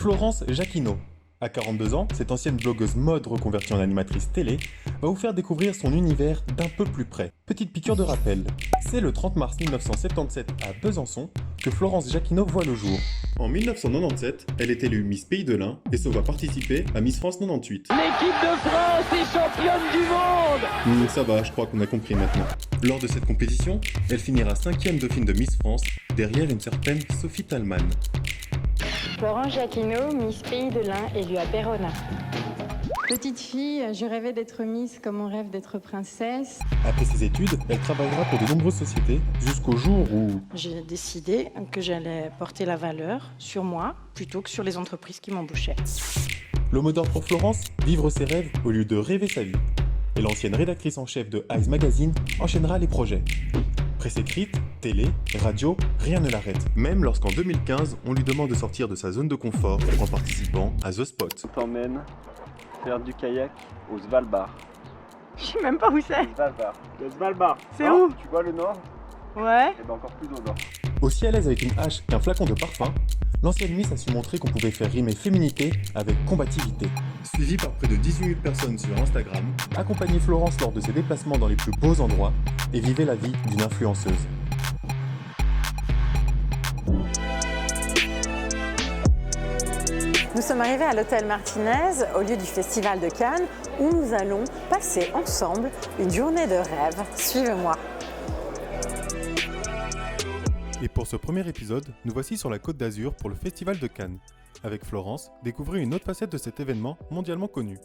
Florence Jacquinot. À 42 ans, cette ancienne blogueuse mode reconvertie en animatrice télé va vous faire découvrir son univers d'un peu plus près. Petite piqûre de rappel, c'est le 30 mars 1977 à Besançon que Florence Jacquinot voit le jour. En 1997, elle est élue Miss Pays de l'Ain et se voit participer à Miss France 98. L'équipe de France est championne du monde. Ça va, je crois qu'on a compris maintenant. Lors de cette compétition, elle finira 5e dauphine de Miss France, derrière une certaine Sophie Talman. Florence Jacquinot, Miss Pays de l'Ain, élue à Péronne. Petite fille, je rêvais d'être Miss comme on rêve d'être princesse. Après ses études, elle travaillera pour de nombreuses sociétés jusqu'au jour où... J'ai décidé que j'allais porter la valeur sur moi plutôt que sur les entreprises qui m'embauchaient. Le mot d'ordre pour Florence, vivre ses rêves au lieu de rêver sa vie. Et l'ancienne rédactrice en chef de Eyes Magazine enchaînera les projets. Presse écrite, télé, radio, rien ne l'arrête. Même lorsqu'en 2015, on lui demande de sortir de sa zone de confort en participant à The Spot. T'emmène faire du kayak au Svalbard. Je sais même pas où c'est. Svalbard. Le Svalbard. C'est où? Tu vois le nord? Ouais. Et bien encore plus au nord. Aussi à l'aise avec une hache qu'un flacon de parfum, l'ancienne Miss a su montrer qu'on pouvait faire rimer féminité avec combativité. Suivie par près de 18 000 personnes sur Instagram, accompagnez Florence lors de ses déplacements dans les plus beaux endroits et vivez la vie d'une influenceuse. Nous sommes arrivés à l'hôtel Martinez, au lieu du Festival de Cannes, où nous allons passer ensemble une journée de rêve. Suivez-moi. Et pour ce premier épisode, nous voici sur la Côte d'Azur pour le Festival de Cannes. Avec Florence, découvrez une autre facette de cet événement mondialement connu.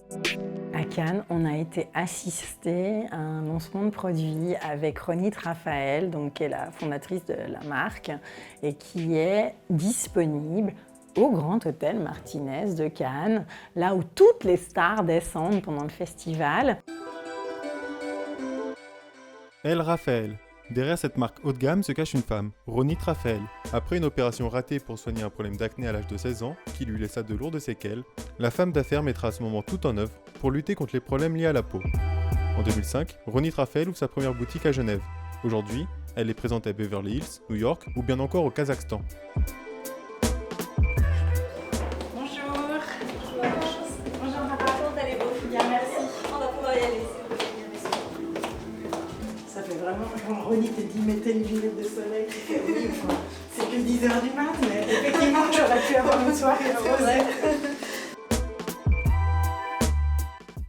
À Cannes, on a été assisté à un lancement de produit avec Ronit Raphaël, donc, qui est la fondatrice de la marque, et qui est disponible au Grand Hôtel Martinez de Cannes, là où toutes les stars descendent pendant le festival. Elle, Raphaël. Derrière cette marque haut de gamme se cache une femme, Ronit Raphaël. Après une opération ratée pour soigner un problème d'acné à l'âge de 16 ans, qui lui laissa de lourdes séquelles, la femme d'affaires mettra à ce moment tout en œuvre pour lutter contre les problèmes liés à la peau. En 2005, Ronit Raphaël ouvre sa première boutique à Genève. Aujourd'hui, elle est présente à Beverly Hills, New York ou bien encore au Kazakhstan. Bonjour. Bonjour, comment allez-vous? Bien, merci. On va pouvoir y aller. Ça fait vraiment, quand Ronnie te dit mettez une lunette de soleil, tu fais oui, enfin, c'est que 10h du mat, mais effectivement j'aurais pu avoir une soirée rosée.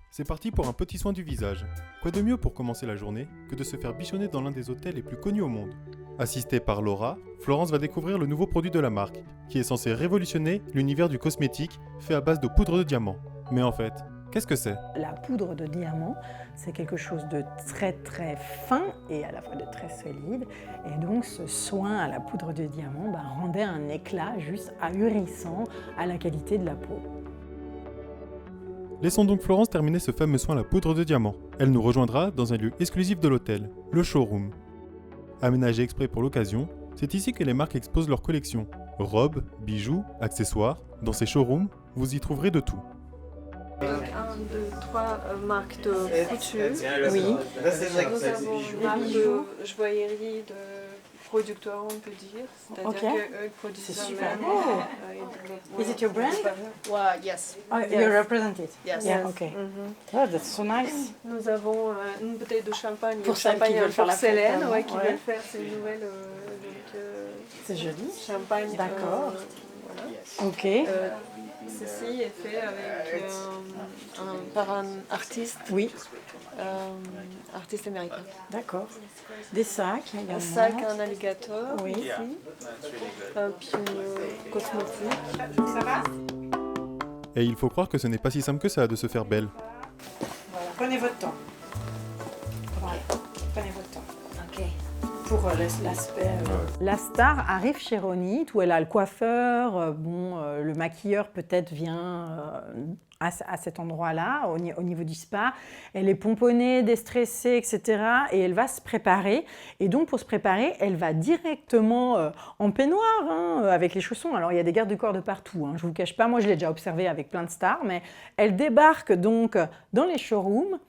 C'est parti pour un petit soin du visage. Quoi de mieux pour commencer la journée que de se faire bichonner dans l'un des hôtels les plus connus au monde. Assistée par Laura, Florence va découvrir le nouveau produit de la marque, qui est censé révolutionner l'univers du cosmétique fait à base de poudre de diamant. Mais en fait, qu'est-ce que c'est ? La poudre de diamant, c'est quelque chose de très très fin et à la fois de très solide. Et donc ce soin à la poudre de diamant rendait un éclat juste ahurissant à la qualité de la peau. Laissons donc Florence terminer ce fameux soin à la poudre de diamant. Elle nous rejoindra dans un lieu exclusif de l'hôtel, le showroom. Aménagé exprès pour l'occasion, c'est ici que les marques exposent leurs collections. Robes, bijoux, accessoires. Dans ces showrooms, vous y trouverez de tout. 1, 2, 3 marques de couture. Oui. Nous avons une marque de joaillerie de producteurs, on peut dire. C'est-à-dire Ok. qu'eux produisent C'est super eux-mêmes, beau. Is it your brand? Ouais, yes. Oh, Yes. you represent it? Yes. Yeah, okay. Oh, that's so nice. Nous avons une bouteille de champagne, Pour le celles champagne qui veulent faire la porcelaine, fête, qui ouais. veulent faire ces nouvelles C'est joli. champagne. D'accord. Voilà. Ok. Ceci est fait avec par un artiste, Oui, artiste américain. d'accord. Des sacs également. Un sac, un alligator, Oui. ici. Puis une cosmétique. Ça va? Et il faut croire que ce n'est pas si simple que ça de se faire belle. Voilà. Prenez votre temps. Voilà. Prenez votre temps. Ok. Pour l'aspect. La star arrive chez Ronit où elle a le coiffeur, le maquilleur peut-être vient à cet endroit-là, au niveau du spa. Elle est pomponnée, déstressée, etc. Et elle va se préparer. Et donc pour se préparer, elle va directement en peignoir, avec les chaussons. Alors il y a des gardes du corps de partout, je ne vous le cache pas. Moi je l'ai déjà observé avec plein de stars, mais elle débarque donc dans les showrooms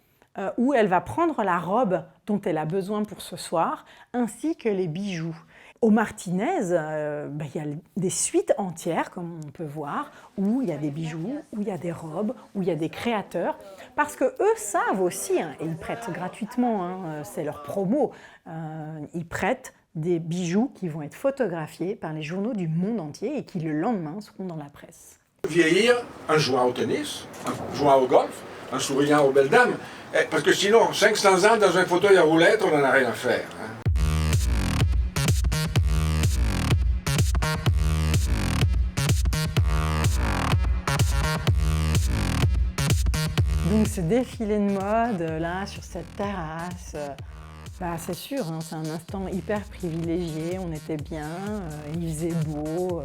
où elle va prendre la robe dont elle a besoin pour ce soir, ainsi que les bijoux. Au Martinez, il y a des suites entières, comme on peut voir, où il y a des bijoux, où il y a des robes, où il y a des créateurs, parce qu'eux savent aussi, et ils prêtent gratuitement, c'est leur promo, ils prêtent des bijoux qui vont être photographiés par les journaux du monde entier et qui, le lendemain, seront dans la presse. Vieillir en jouant au tennis, en jouant au golf, en souriant aux belles dames, parce que sinon, 500 ans dans un fauteuil à roulettes, on n'en a rien à faire. Donc ce défilé de mode, là, sur cette terrasse, c'est sûr, c'est un instant hyper privilégié, on était bien, il faisait beau.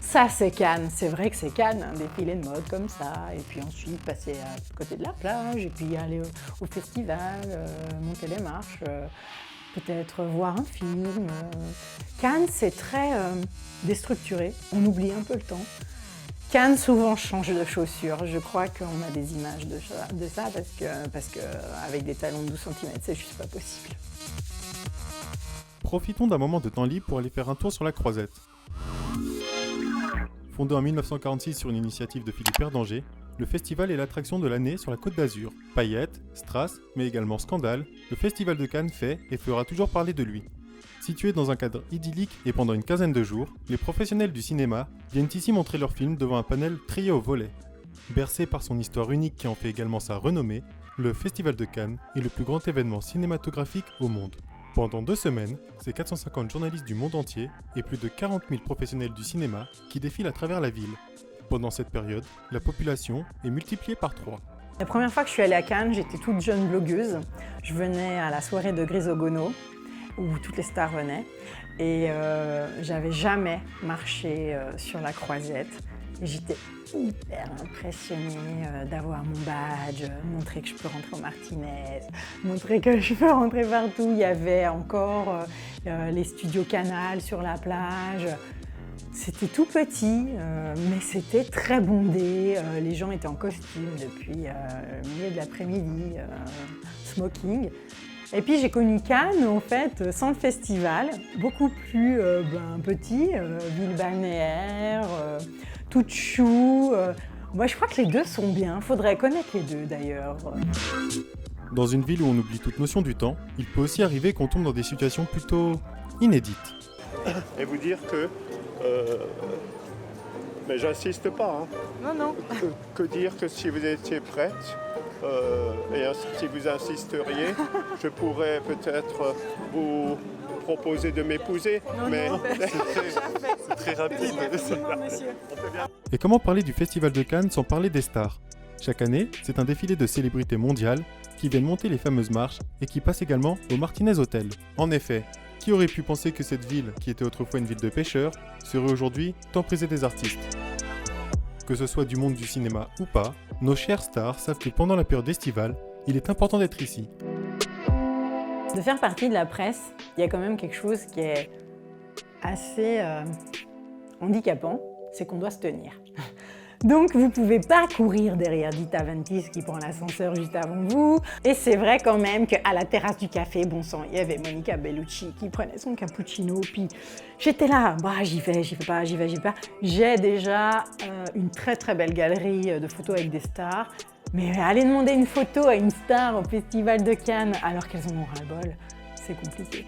Ça, c'est Cannes, c'est vrai que c'est Cannes, un défilé de mode comme ça. Et puis ensuite, passer à côté de la plage, et puis aller au festival, monter les marches, peut-être voir un film. Cannes, c'est très déstructuré, on oublie un peu le temps. Cannes souvent change de chaussures. Je crois qu'on a des images de ça parce que avec des talons de 12 cm, c'est juste pas possible. Profitons d'un moment de temps libre pour aller faire un tour sur la Croisette. Fondé en 1946 sur une initiative de Philippe Erdanger, le festival est l'attraction de l'année sur la Côte d'Azur. Paillettes, strass, mais également scandale, le Festival de Cannes fait et fera toujours parler de lui. Situé dans un cadre idyllique et pendant une quinzaine de jours, les professionnels du cinéma viennent ici montrer leurs films devant un panel trié au volet. Bercé par son histoire unique qui en fait également sa renommée, le Festival de Cannes est le plus grand événement cinématographique au monde. Pendant 2 semaines, c'est 450 journalistes du monde entier et plus de 40 000 professionnels du cinéma qui défilent à travers la ville. Pendant cette période, la population est multipliée par 3. La première fois que je suis allée à Cannes, j'étais toute jeune blogueuse. Je venais à la soirée de Grisogono, où toutes les stars venaient, et j'avais jamais marché sur la Croisette. Et j'étais hyper impressionnée d'avoir mon badge, montrer que je peux rentrer au Martinez, montrer que je peux rentrer partout. Il y avait encore les studios Canal sur la plage. C'était tout petit, mais c'était très bondé. Les gens étaient en costume depuis le milieu de l'après-midi, smoking. Et puis j'ai connu Cannes, en fait, sans le festival, beaucoup plus petit, ville balnéaire, toute chou. Moi, je crois que les deux sont bien, faudrait connaître les deux d'ailleurs. Dans une ville où on oublie toute notion du temps, il peut aussi arriver qu'on tombe dans des situations plutôt inédites. Et vous dire que... mais j'insiste pas. Non. Que dire que si vous étiez prête, et si vous insisteriez, je pourrais peut-être vous proposer de m'épouser. Mais c'est très rapide. Et comment parler du Festival de Cannes sans parler des stars ? Chaque année, c'est un défilé de célébrités mondiales qui viennent monter les fameuses marches et qui passent également au Martinez Hotel. En effet, qui aurait pu penser que cette ville, qui était autrefois une ville de pêcheurs, serait aujourd'hui tant prisée des artistes ? Que ce soit du monde du cinéma ou pas, nos chères stars savent que pendant la période estivale, il est important d'être ici. De faire partie de la presse, il y a quand même quelque chose qui est assez handicapant, c'est qu'on doit se tenir. Donc vous ne pouvez pas courir derrière Dita Ventis qui prend l'ascenseur juste avant vous. Et c'est vrai quand même qu'à la terrasse du café, bon sang, il y avait Monica Bellucci qui prenait son cappuccino. Puis j'étais là, j'y vais pas. J'ai déjà une très très belle galerie de photos avec des stars. Mais aller demander une photo à une star au Festival de Cannes alors qu'elles en ont ras-le-bol, c'est compliqué.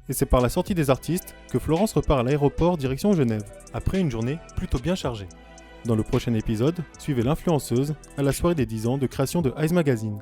Et c'est par la sortie des artistes que Florence repart à l'aéroport direction Genève, après une journée plutôt bien chargée. Dans le prochain épisode, suivez l'influenceuse à la soirée des 10 ans de création de Ice Magazine.